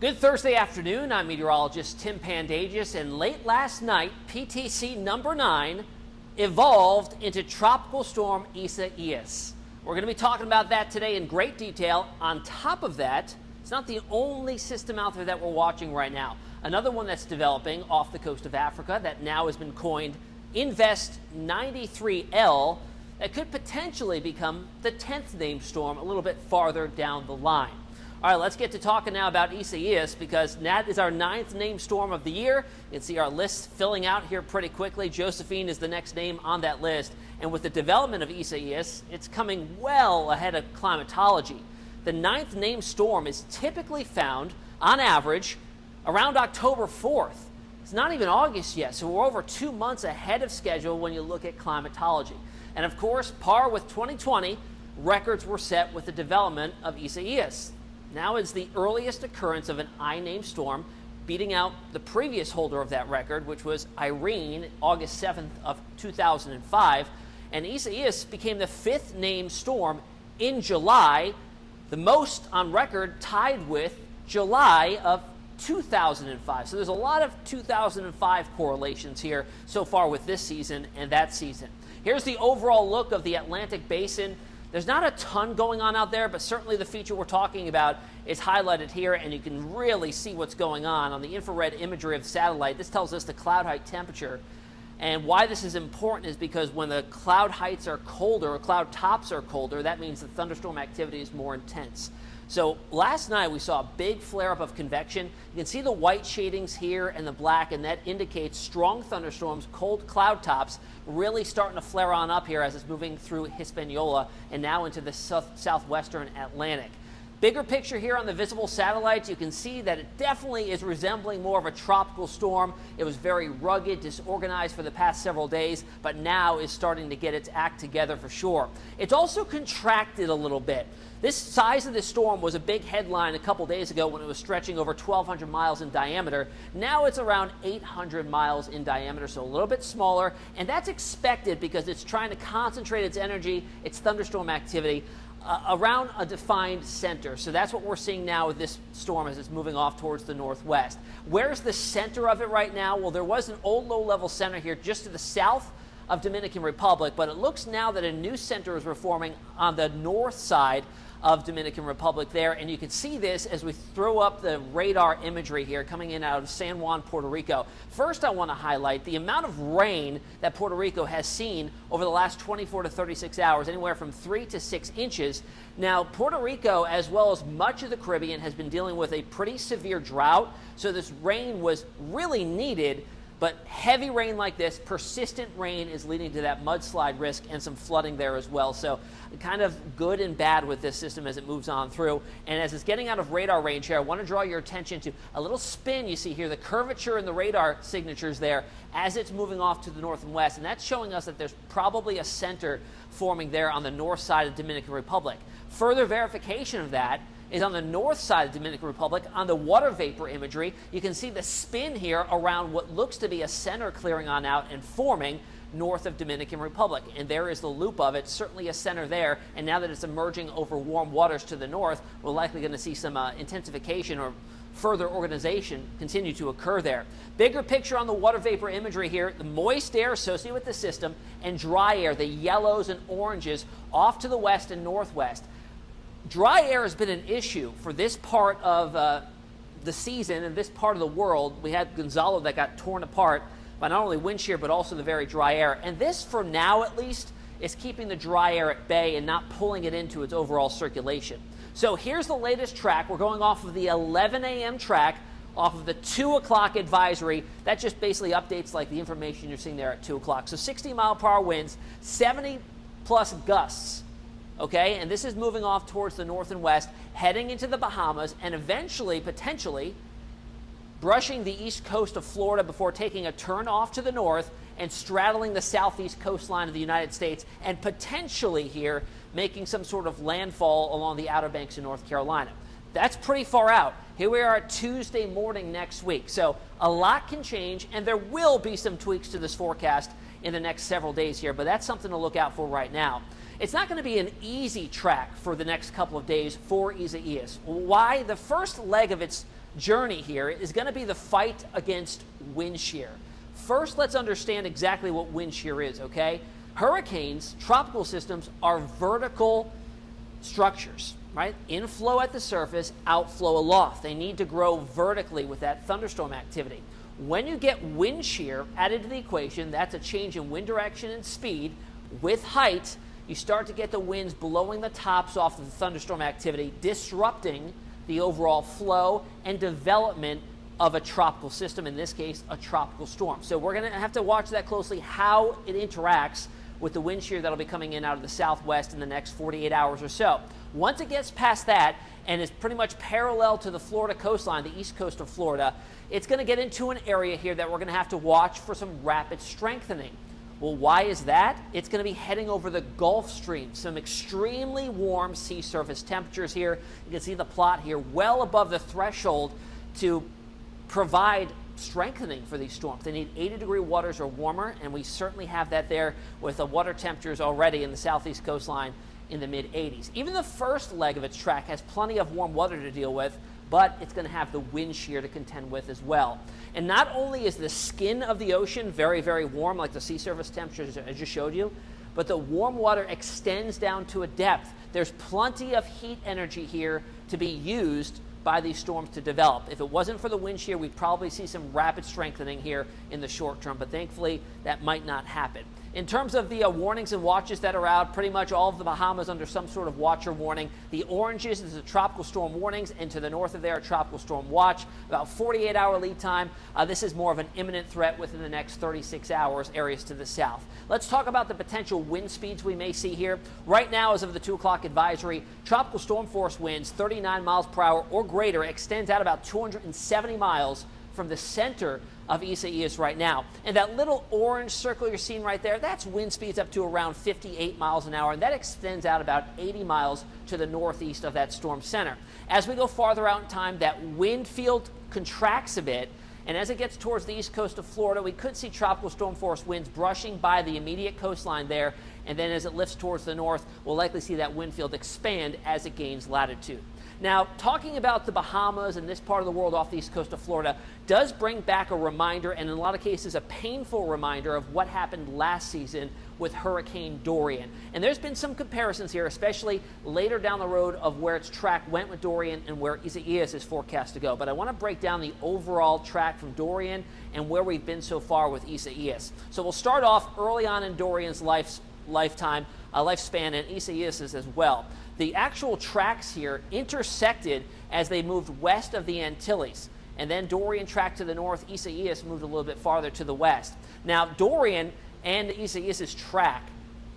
Good Thursday afternoon. I'm meteorologist Tim Pandajis, and late last night, PTC number 9 evolved into Tropical Storm Isaias. We're going to be talking about that today in great detail. On top of that, it's not the only system out there that we're watching right now. Another one that's developing off the coast of Africa that now has been coined Invest 93L that could potentially become the 10th named storm a little bit farther down the line. All right, let's get to talking now about Isaias, because that is our 9th named storm of the year. You can see our list filling out here pretty quickly. Josephine is the next name on that list. And with the development of Isaias, it's coming well ahead of climatology. The 9th named storm is typically found, on average, around October 4th. It's not even August yet, so we're over 2 months ahead of schedule when you look at climatology. And of course, par with 2020, records were set with the development of Isaias. Now it's the earliest occurrence of an I-named storm, beating out the previous holder of that record, which was Irene, August 7th of 2005. And Isaias became the 5th named storm in July, the most on record, tied with July of 2005. So there's a lot of 2005 correlations here so far with this season and that season. Here's the overall look of the Atlantic Basin. There's not a ton going on out there, but certainly the feature we're talking about is highlighted here, and you can really see what's going on the infrared imagery of the satellite. This tells us the cloud height temperature. And why this is important is because when the cloud heights are colder, or cloud tops are colder, that means the thunderstorm activity is more intense. So last night we saw a big flare-up of convection. You can see the white shadings here and the black, and that indicates strong thunderstorms, cold cloud tops, really starting to flare on up here as it's moving through Hispaniola and now into the southwestern Atlantic. Bigger picture here on the visible satellites, you can see that it definitely is resembling more of a tropical storm. It was very rugged, disorganized for the past several days, but now is starting to get its act together for sure. It's also contracted a little bit. This size of this storm was a big headline a couple days ago when it was stretching over 1,200 miles in diameter. Now it's around 800 miles in diameter, so a little bit smaller, and that's expected because it's trying to concentrate its energy, its thunderstorm activity, around a defined center. So that's what we're seeing now with this storm as it's moving off towards the northwest. Where's the center of it right now? Well, there was an old low-level center here just to the south of Dominican Republic, but it looks now that a new center is reforming on the north side of Dominican Republic there, and you can see this as we throw up the radar imagery here coming in out of San Juan, Puerto Rico. First, I want to highlight the amount of rain that Puerto Rico has seen over the last 24 to 36 hours, anywhere from 3 to 6 inches. Now, Puerto Rico, as well as much of the Caribbean, has been dealing with a pretty severe drought, so this rain was really needed. But heavy rain like this, persistent rain, is leading to that mudslide risk and some flooding there as well. So kind of good and bad with this system as it moves on through. And as it's getting out of radar range here, I want to draw your attention to a little spin you see here, the curvature in the radar signatures there as it's moving off to the north and west. And that's showing us that there's probably a center forming there on the north side of Dominican Republic. Further verification of that is on the north side of Dominican Republic. On the water vapor imagery, you can see the spin here around what looks to be a center clearing on out and forming north of Dominican Republic. And there is the loop of it, certainly a center there. And now that it's emerging over warm waters to the north, we're likely going to see some intensification or further organization continue to occur there. Bigger picture on the water vapor imagery here, the moist air associated with the system and dry air, the yellows and oranges off to the west and northwest. Dry air has been an issue for this part of the season and this part of the world. We had Gonzalo that got torn apart by not only wind shear but also the very dry air. And this, for now at least, is keeping the dry air at bay and not pulling it into its overall circulation. So here's the latest track. We're going off of the 11 a.m. track, off of the 2 o'clock advisory. That just basically updates like the information you're seeing there at 2 o'clock. So 60-mile-per-hour winds, 70-plus gusts. Okay, and this is moving off towards the north and west, heading into the Bahamas, and eventually, potentially, brushing the east coast of Florida before taking a turn off to the north and straddling the southeast coastline of the United States, and potentially here making some sort of landfall along the Outer Banks of North Carolina. That's pretty far out. Here we are Tuesday morning next week. So a lot can change, and there will be some tweaks to this forecast in the next several days here, but that's something to look out for right now. It's not going to be an easy track for the next couple of days for Isaias. Why? The first leg of its journey here is going to be the fight against wind shear. First, let's understand exactly what wind shear is, okay? Hurricanes, tropical systems, are vertical structures, right? Inflow at the surface, outflow aloft. They need to grow vertically with that thunderstorm activity. When you get wind shear added to the equation, that's a change in wind direction and speed. With height, you start to get the winds blowing the tops off of the thunderstorm activity, disrupting the overall flow and development of a tropical system, in this case, a tropical storm. So we're going to have to watch that closely, how it interacts with the wind shear that'll be coming in out of the southwest in the next 48 hours or so. Once it gets past that and is pretty much parallel to the Florida coastline, the east coast of Florida, it's going to get into an area here that we're going to have to watch for some rapid strengthening. Well, why is that? It's going to be heading over the Gulf Stream. Some extremely warm sea surface temperatures here. You can see the plot here, well above the threshold to provide strengthening for these storms. They need 80-degree waters or warmer, and we certainly have that there with the water temperatures already in the southeast coastline in the mid-80s. Even the first leg of its track has plenty of warm weather to deal with, but it's going to have the wind shear to contend with as well. And not only is the skin of the ocean very, very warm, like the sea surface temperatures I just showed you, but the warm water extends down to a depth. There's plenty of heat energy here to be used by these storms to develop. If it wasn't for the wind shear, we'd probably see some rapid strengthening here in the short term, but thankfully that might not happen. In terms of the warnings and watches that are out, pretty much all of the Bahamas under some sort of watch or warning. The oranges is the tropical storm warnings, and to the north of there, a tropical storm watch. About 48-hour lead time. This is more of an imminent threat within the next 36 hours, areas to the south. Let's talk about the potential wind speeds we may see here. Right now, as of the 2 o'clock advisory, tropical storm force winds 39 miles per hour or greater extends out about 270 miles from the center of Isaias right now. And that little orange circle you're seeing right there, that's wind speeds up to around 58 miles an hour, and that extends out about 80 miles to the northeast of that storm center. As we go farther out in time, that wind field contracts a bit, and as it gets towards the east coast of Florida, we could see tropical storm force winds brushing by the immediate coastline there, and then as it lifts towards the north, we'll likely see that wind field expand as it gains latitude. Now, talking about the Bahamas and this part of the world off the east coast of Florida does bring back a reminder, and in a lot of cases a painful reminder, of what happened last season with Hurricane Dorian. And there's been some comparisons here, especially later down the road, of where its track went with Dorian and where Isaias is forecast to go. But I want to break down the overall track from Dorian and where we've been so far with Isaias. So we'll start off early on in Dorian's lifespan, and Isaias's as well. The actual tracks here intersected as they moved west of the Antilles. And then Dorian tracked to the north, Isaias moved a little bit farther to the west. Now, Dorian and Isaias's track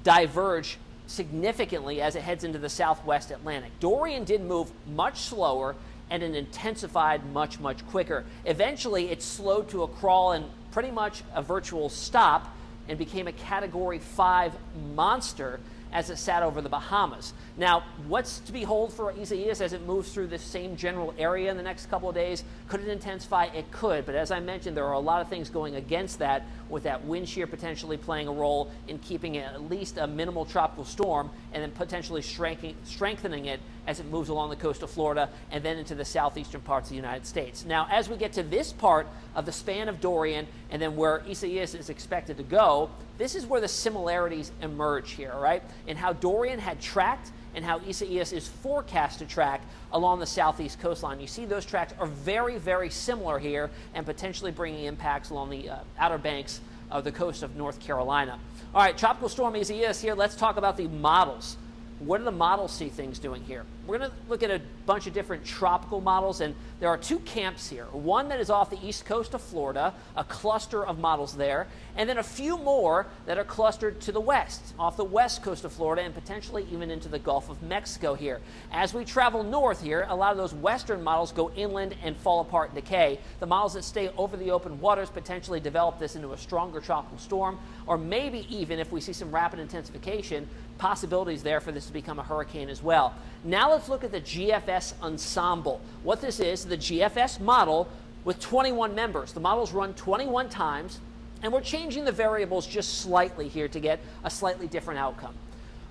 diverge significantly as it heads into the southwest Atlantic. Dorian did move much slower, and it intensified much, much quicker. Eventually, it slowed to a crawl and pretty much a virtual stop, and became a Category 5 monster as it sat over the Bahamas. Now, what's to behold for Isaias as it moves through this same general area in the next couple of days? Could it intensify? It could, but as I mentioned, there are a lot of things going against that, with that wind shear potentially playing a role in keeping it at least a minimal tropical storm, and then potentially strengthening it as it moves along the coast of Florida and then into the southeastern parts of the United States. Now, as we get to this part of the span of Dorian and then where Isaias is expected to go, this is where the similarities emerge here, right? In how Dorian had tracked and how Isaias is forecast to track along the southeast coastline. You see those tracks are very, very similar here, and potentially bringing impacts along the outer banks of the coast of North Carolina. All right, Tropical Storm Isaias here. Let's talk about the models. What do the models see things doing here? We're going to look at a bunch of different tropical models, and there are two camps here. One that is off the east coast of Florida, a cluster of models there, and then a few more that are clustered to the west, off the west coast of Florida, and potentially even into the Gulf of Mexico here. As we travel north here, a lot of those western models go inland and fall apart and decay. The models that stay over the open waters potentially develop this into a stronger tropical storm, or maybe even, if we see some rapid intensification, possibilities there for this to become a hurricane as well. Now let's look at the GFS ensemble. What this is, the GFS model with 21 members. The models run 21 times, and we're changing the variables just slightly here to get a slightly different outcome.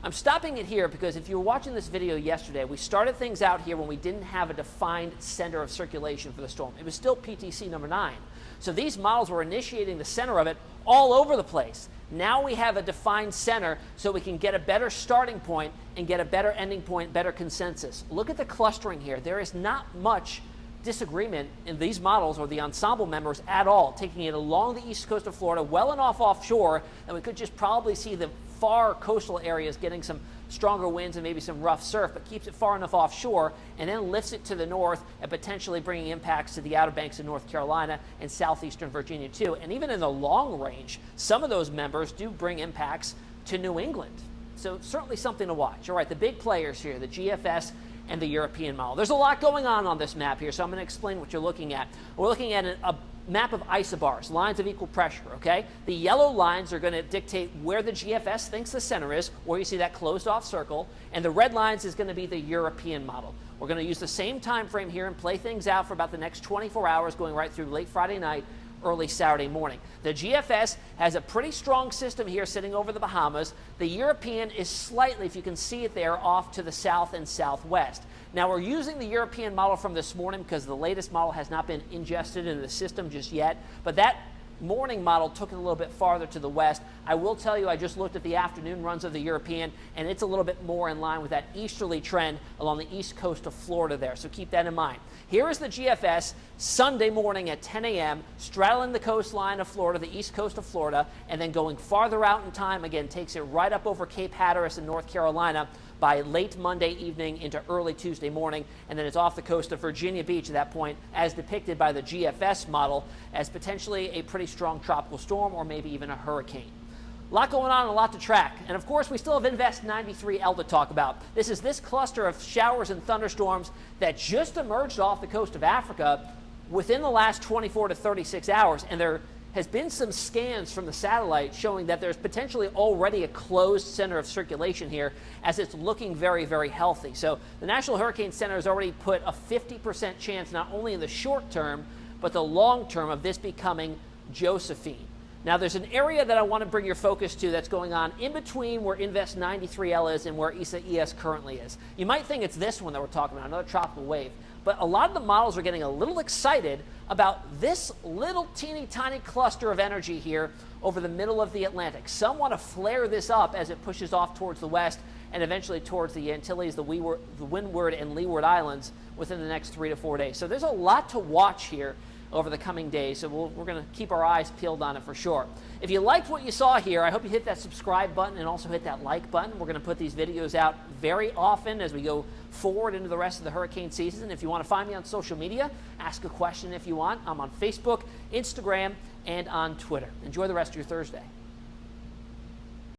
I'm stopping it here because if you were watching this video yesterday, we started things out here when we didn't have a defined center of circulation for the storm. It was still PTC number 9. So these models were initiating the center of it all over the place. Now we have a defined center so we can get a better starting point and get a better ending point, better consensus. Look at the clustering here. There is not much disagreement in these models or the ensemble members at all, taking it along the east coast of Florida, well enough offshore that we could just probably see the far coastal areas getting some stronger winds and maybe some rough surf, but keeps it far enough offshore and then lifts it to the north and potentially bringing impacts to the Outer Banks of North Carolina and southeastern Virginia too. And even in the long range, some of those members do bring impacts to New England. So certainly something to watch. All right, the big players here, the GFS and the European model. There's a lot going on this map here, so I'm going to explain what you're looking at. We're looking at a map of isobars, lines of equal pressure, okay? The yellow lines are going to dictate where the GFS thinks the center is, where you see that closed off circle, and the red lines is going to be the European model. We're going to use the same time frame here and play things out for about the next 24 hours, going right through late Friday night, early Saturday morning. The GFS has a pretty strong system here sitting over the Bahamas. The European is slightly, if you can see it there, off to the south and southwest. Now we're using the European model from this morning because the latest model has not been ingested into the system just yet, but that morning model took it a little bit farther to the west. I will tell you, I just looked at the afternoon runs of the European, and it's a little bit more in line with that easterly trend along the east coast of Florida there, so keep that in mind. Here is the GFS Sunday morning at 10 a.m., straddling the coastline of Florida, the east coast of Florida, and then going farther out in time, again, takes it right up over Cape Hatteras in North Carolina by late Monday evening into early Tuesday morning, and then it's off the coast of Virginia Beach at that point, as depicted by the GFS model, as potentially a pretty strong tropical storm or maybe even a hurricane. A lot going on, a lot to track. And of course, we still have Invest 93L to talk about. This is this cluster of showers and thunderstorms that just emerged off the coast of Africa within the last 24 to 36 hours, and there has been some scans from the satellite showing that there's potentially already a closed center of circulation here, as it's looking very, very healthy. So the National Hurricane Center has already put a 50% chance, not only in the short term, but the long term, of this becoming Josephine. Now there's an area that I want to bring your focus to that's going on in between where Invest 93L is and where Isaias currently is. You might think it's this one that we're talking about, another tropical wave, but a lot of the models are getting a little excited about this little teeny tiny cluster of energy here over the middle of the Atlantic. Some want to flare this up as it pushes off towards the west and eventually towards the Antilles, the Windward and Leeward Islands within the next 3 to 4 days. So there's a lot to watch here over the coming days, so we're going to keep our eyes peeled on it for sure. If you liked what you saw here, I hope you hit that subscribe button and also hit that like button. We're going to put these videos out very often as we go forward into the rest of the hurricane season. If you want to find me on social media, ask a question if you want. I'm on Facebook, Instagram, and on Twitter. Enjoy the rest of your Thursday.